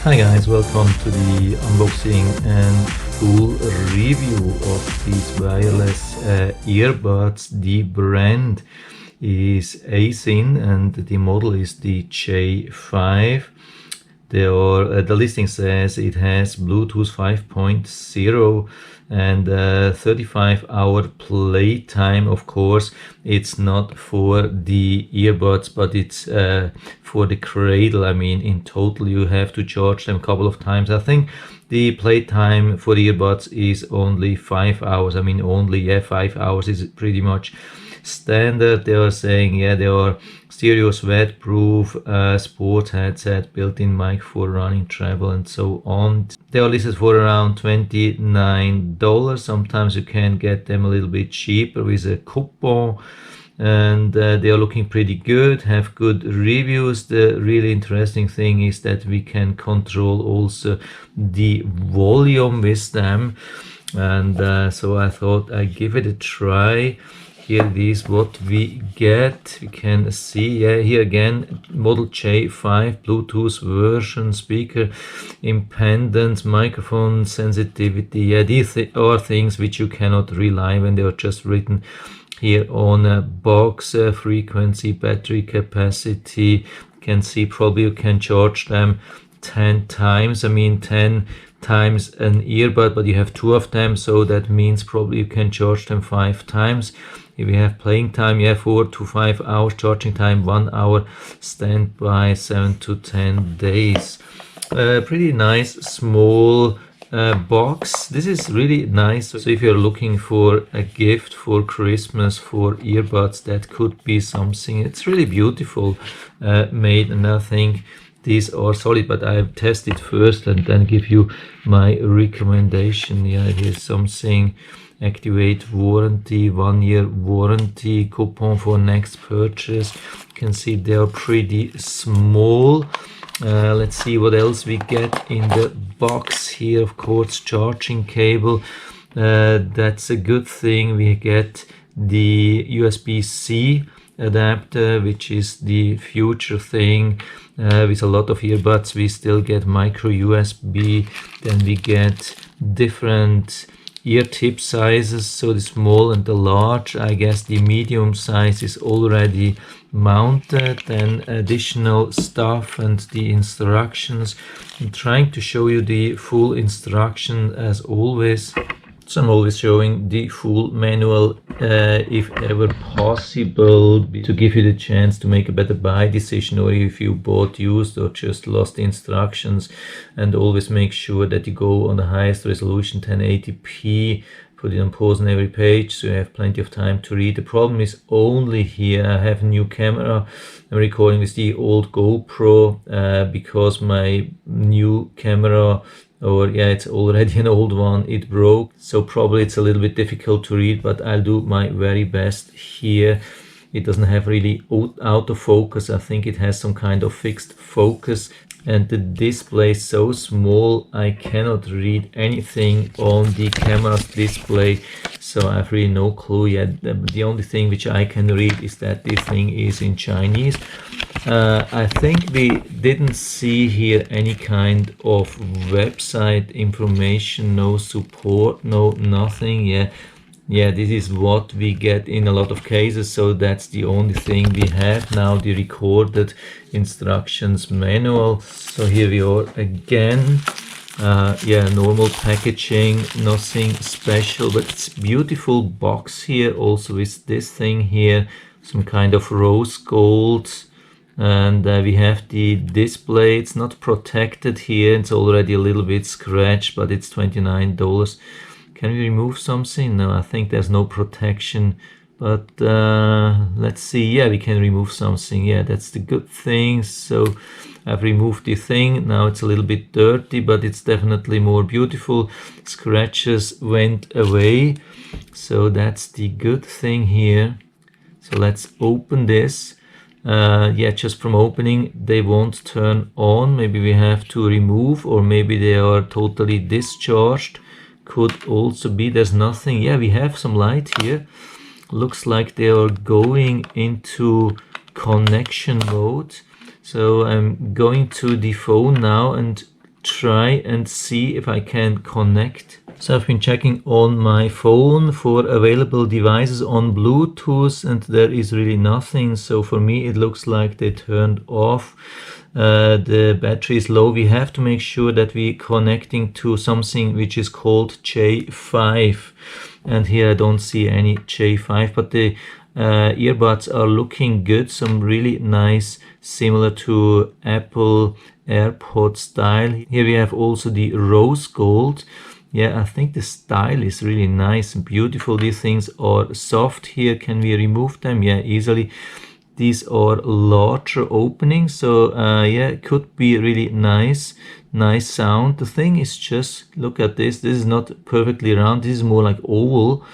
Hi guys, welcome to the unboxing and full review of these wireless earbuds. The brand is Asyin and the model is the J5. The listing says it has Bluetooth 5.0 and 35-hour playtime. Of course, it's not for the earbuds, but it's for the cradle. I mean, in total, you have to charge them a couple of times. I think the playtime for the earbuds is only 5 hours. I mean, only 5 hours is pretty much standard. They are saying they are stereo sweatproof sports headset, built-in mic for running, travel and so on. They are listed for around $29. Sometimes you can get them a little bit cheaper with a coupon, and they are looking pretty good, have good reviews. The really interesting thing is that we can control also the volume with them, and so I thought I'd give it a try. Here it is what we get. We can see here again, model J5, Bluetooth version, speaker impedance, microphone sensitivity. These are things which you cannot rely when they are just written here on a box. Frequency, battery capacity. You can see probably you can charge them 10 times. I mean 10 times an earbud, but you have 2 of them, so that means probably you can charge them 5 times. If you have playing time, you have 4 to 5 hours, charging time 1 hour, standby 7 to 10 days. Pretty nice small box. This is really nice. So if you're looking for a gift for Christmas for earbuds, that could be something. It's really beautiful made, and I think these are solid, but I've tested first and then give you my recommendation. Here's something. Activate warranty, 1-year warranty, coupon for next purchase. You can see they are pretty small. Let's see what else we get in the box here. Of course, charging cable. That's a good thing. We get the USB-C adapter, which is the future thing. With a lot of earbuds, we still get micro USB. Then we get different ear tip sizes, so the small and the large. I guess the medium size is already mounted. Then additional stuff and the instructions. I'm trying to show you the full instruction as always. So I'm always showing the full manual if ever possible, to give you the chance to make a better buy decision, or if you bought used or just lost the instructions. And always make sure that you go on the highest resolution 1080p, put it on pause on every page so you have plenty of time to read. The problem is only here I have a new camera. I'm recording with the old GoPro because my new camera, it's already an old one, it broke, so probably it's a little bit difficult to read, but I'll do my very best here. It doesn't have really autofocus. I think it has some kind of fixed focus, and the display is so small I cannot read anything on the camera's display, so I have really no clue yet. The only thing which I can read is that this thing is in Chinese. I think we didn't see here any kind of website information, no support, no nothing. This is what we get in a lot of cases, so that's the only thing we have now, the recorded instructions manual. So here we are again. Normal packaging, nothing special, but it's beautiful box here also with this thing here, some kind of rose gold. And we have the display. It's not protected here, it's already a little bit scratched, but it's $29. Can we remove something? No, I think there's no protection, but let's see. We can remove something. That's the good thing. So I've removed the thing. Now it's a little bit dirty, but it's definitely more beautiful. Scratches went away, so that's the good thing here. So let's open this. Just from opening they won't turn on. Maybe we have to remove, or maybe they are totally discharged. Could also be. There's nothing. We have some light here. Looks like they are going into connection mode. So I'm going to the phone now and try and see if I can connect. So I've been checking on my phone for available devices on Bluetooth, and there is really nothing. So for me it looks like they turned off. The battery is low. We have to make sure that we're connecting to something which is called J5, and here I don't see any J5, but the earbuds are looking good. Some really nice, similar to Apple AirPod style. Here we have also the rose gold. Yeah, I think the style is really nice and beautiful. These things are soft here. Can we remove them? Yeah, easily. These are larger openings, so yeah, it could be really nice sound. The thing is, just look at this. This is not perfectly round. This is more like oval.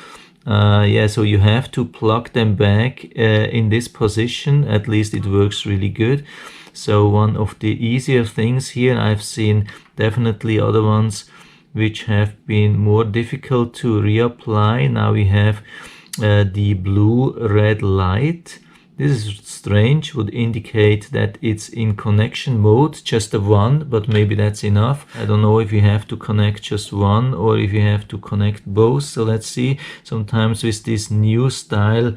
Yeah, so you have to plug them back in this position. At least it works really good. So one of the easier things here. I've seen definitely other ones which have been more difficult to reapply. Now we have the blue-red light. This is strange, would indicate that it's in connection mode, just a one, but maybe that's enough. I don't know if you have to connect just one or if you have to connect both. So let's see. Sometimes with this new style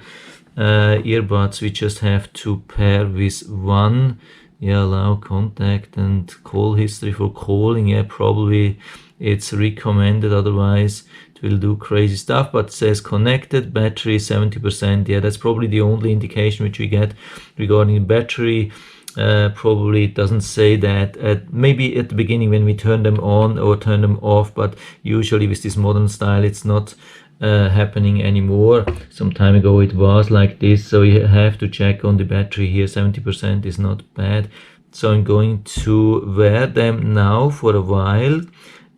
earbuds, we just have to pair with one. Yeah, allow contact and call history for calling. Yeah, probably it's recommended, otherwise it will do crazy stuff. But it says connected, battery 70%. Yeah, that's probably the only indication which we get regarding battery. Probably it doesn't say that. Maybe at the beginning when we turn them on or turn them off, but usually with this modern style it's not happening anymore. Some time ago it was like this, so you have to check on the battery here. 70% is not bad. So I'm going to wear them now for a while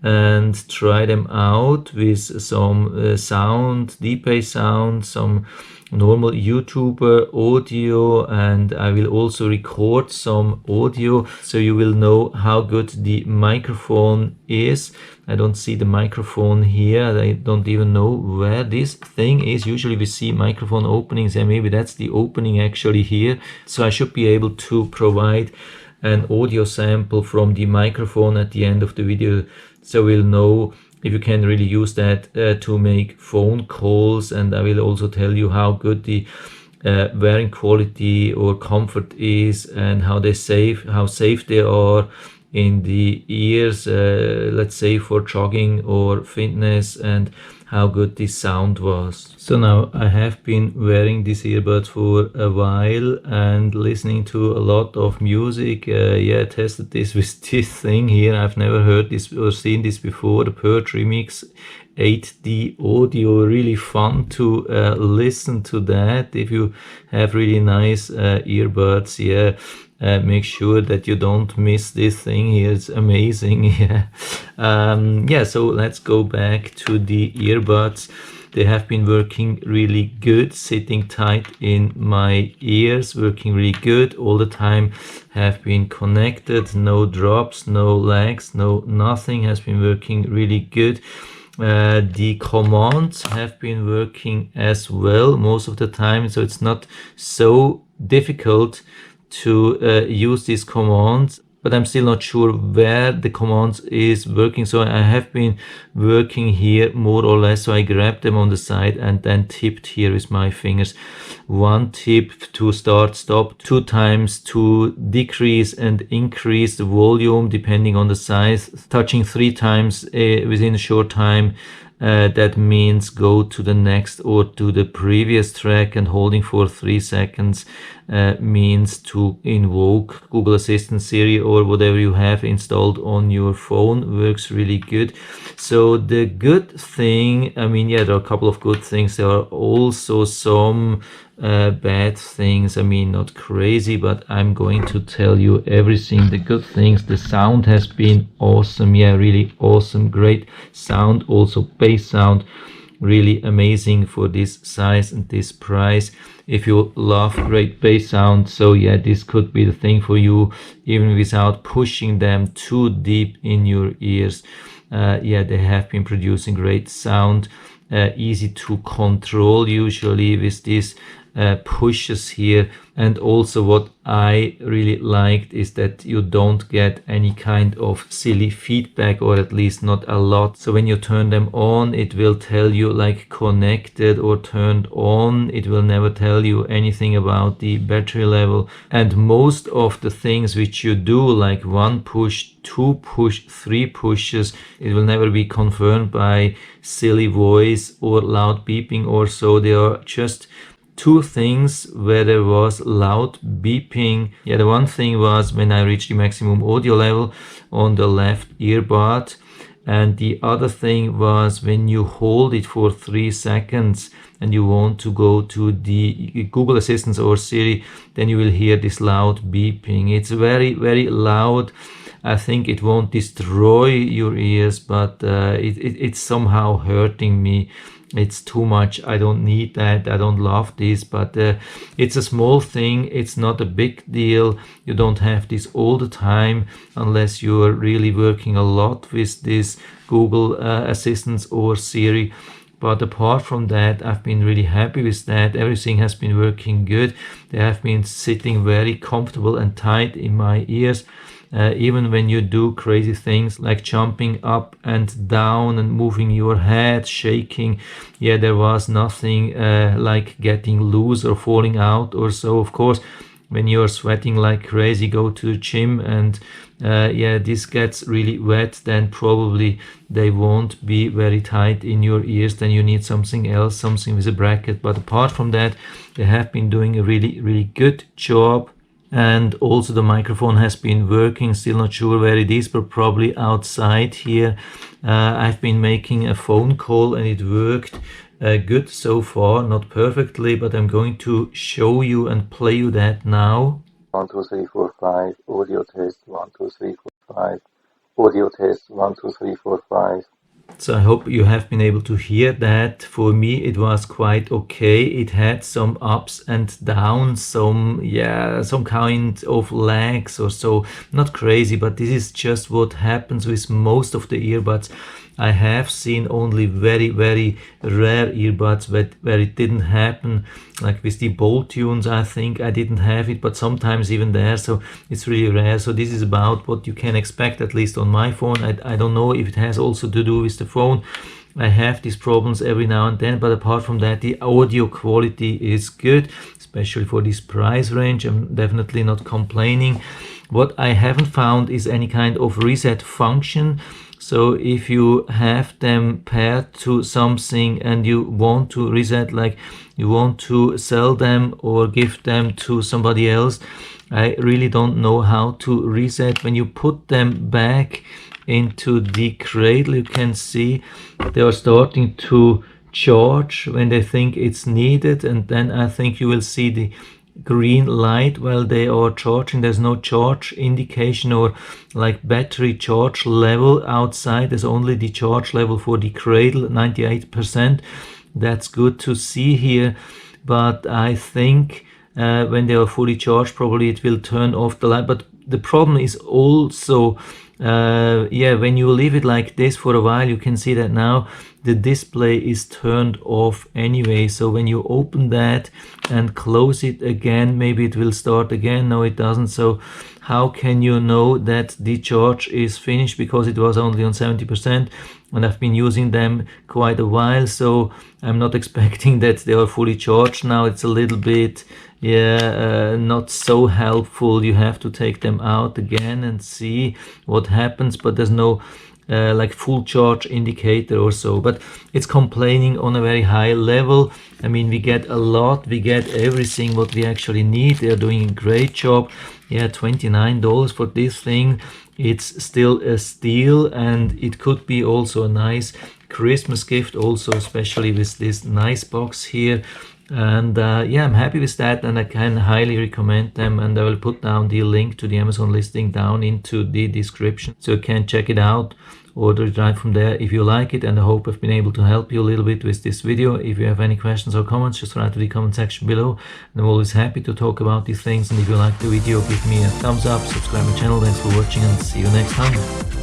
and try them out with some sound, deep bass sound, some normal YouTuber audio, and I will also record some audio so you will know how good the microphone is. I don't see the microphone here. I don't even know where this thing is. Usually we see microphone openings, and maybe that's the opening actually here. So I should be able to provide an audio sample from the microphone at the end of the video, so we'll know if you can really use that to make phone calls. And I will also tell you how good the wearing quality or comfort is, and how safe they are in the ears, let's say for jogging or fitness, and how good this sound was. So now I have been wearing these earbuds for a while and listening to a lot of music. Yeah, I tested this with this thing here. I've never heard this or seen this before, the Purge Remix 8D audio. Really fun to listen to that. If you have really nice earbuds, yeah, make sure that you don't miss this thing here. It's amazing. Yeah. Yeah, so let's go back to the earbuds. They have been working really good, sitting tight in my ears, working really good all the time, have been connected, no drops, no lags, nothing, has been working really good. The commands have been working as well most of the time, so it's not so difficult to use these commands, but I'm still not sure where the commands is working. So I have been working here more or less, so I grabbed them on the side and then tipped here with my fingers. One tip to start, stop, 2 times to decrease and increase the volume depending on the size, touching 3 times within a short time. That means go to the next or to the previous track, and holding for 3 seconds means to invoke Google Assistant, Siri, or whatever you have installed on your phone. Works really good. So the good thing, I mean, yeah, there are a couple of good things. There are also some bad things. I mean, not crazy, but I'm going to tell you everything. The good things: the sound has been awesome. Yeah, really awesome, great sound. Also bass sound, really amazing for this size and this price. If you love great bass sound, so yeah, this could be the thing for you, even without pushing them too deep in your ears. Yeah, they have been producing great sound, easy to control usually with this pushes here. And also what I really liked is that you don't get any kind of silly feedback, or at least not a lot. So when you turn them on, it will tell you like connected or turned on. It will never tell you anything about the battery level. And most of the things which you do, like 1 push, 2 push, 3 pushes, it will never be confirmed by silly voice or loud beeping or so. They are just 2 things where there was loud beeping. Yeah, the one thing was when I reached the maximum audio level on the left earbud, and the other thing was when you hold it for 3 seconds and you want to go to the Google Assistant or Siri, then you will hear this loud beeping. It's very, very loud. I think it won't destroy your ears, but it's somehow hurting me. It's too much. I don't need that. I don't love this, but it's a small thing. It's not a big deal. You don't have this all the time unless you're really working a lot with this Google Assistants or Siri. But apart from that, I've been really happy with that. Everything has been working good. They have been sitting very comfortable and tight in my ears. Even when you do crazy things like jumping up and down and moving your head, shaking, yeah, there was nothing like getting loose or falling out or so. Of course, when you're sweating like crazy, go to the gym and yeah, this gets really wet, then probably they won't be very tight in your ears. Then you need something else, something with a bracket. But apart from that, they have been doing a really, really good job. And also the microphone has been working, still not sure where it is, but probably outside here. I've been making a phone call and it worked good so far, not perfectly, but I'm going to show you and play you that now. 1 2 3 4 5 audio test 1 2 3 4 5 audio test 1 2 3 4 5. So I hope you have been able to hear that. For me, it was quite okay. It had some ups and downs, some kind of lags or so. Not crazy, but this is just what happens with most of the earbuds. I have seen only very, very rare earbuds where it didn't happen, like with the Bolt Tunes. I think I didn't have it, but sometimes even there, so it's really rare. So this is about what you can expect, at least on my phone. I don't know if it has also to do with the phone. I have these problems every now and then, but apart from that, the audio quality is good, especially for this price range. I'm definitely not complaining. What I haven't found is any kind of reset function. So if you have them paired to something and you want to reset, like you want to sell them or give them to somebody else, I really don't know how to reset. When you put them back into the cradle, you can see they are starting to charge when they think it's needed, and then I think you will see the green light while they are charging. There's no charge indication or like battery charge level outside. There's only the charge level for the cradle, 98%. That's good to see here, but I think when they are fully charged, probably it will turn off the light. But the problem is also when you leave it like this for a while, you can see that now the display is turned off anyway. So when you open that and close it again, maybe it will start again. No, it doesn't. So how can you know that the charge is finished? Because it was only on 70% and I've been using them quite a while, so I'm not expecting that they are fully charged now. It's a little bit not so helpful. You have to take them out again and see what happens, but there's no like full charge indicator or so. But it's complaining on a very high level. I mean, we get a lot, we get everything what we actually need. They're doing a great job. Yeah, $29 for this thing. It's still a steal, and it could be also a nice Christmas gift also, especially with this nice box here. And I'm happy with that, and I can highly recommend them, and I will put down the link to the Amazon listing down into the description, so you can check it out, order it right from there if you like it. And I hope I've been able to help you a little bit with this video. If you have any questions or comments, just write to the comment section below, and I'm always happy to talk about these things. And if you like the video, give me a thumbs up, subscribe my channel. Thanks for watching, and see you next time.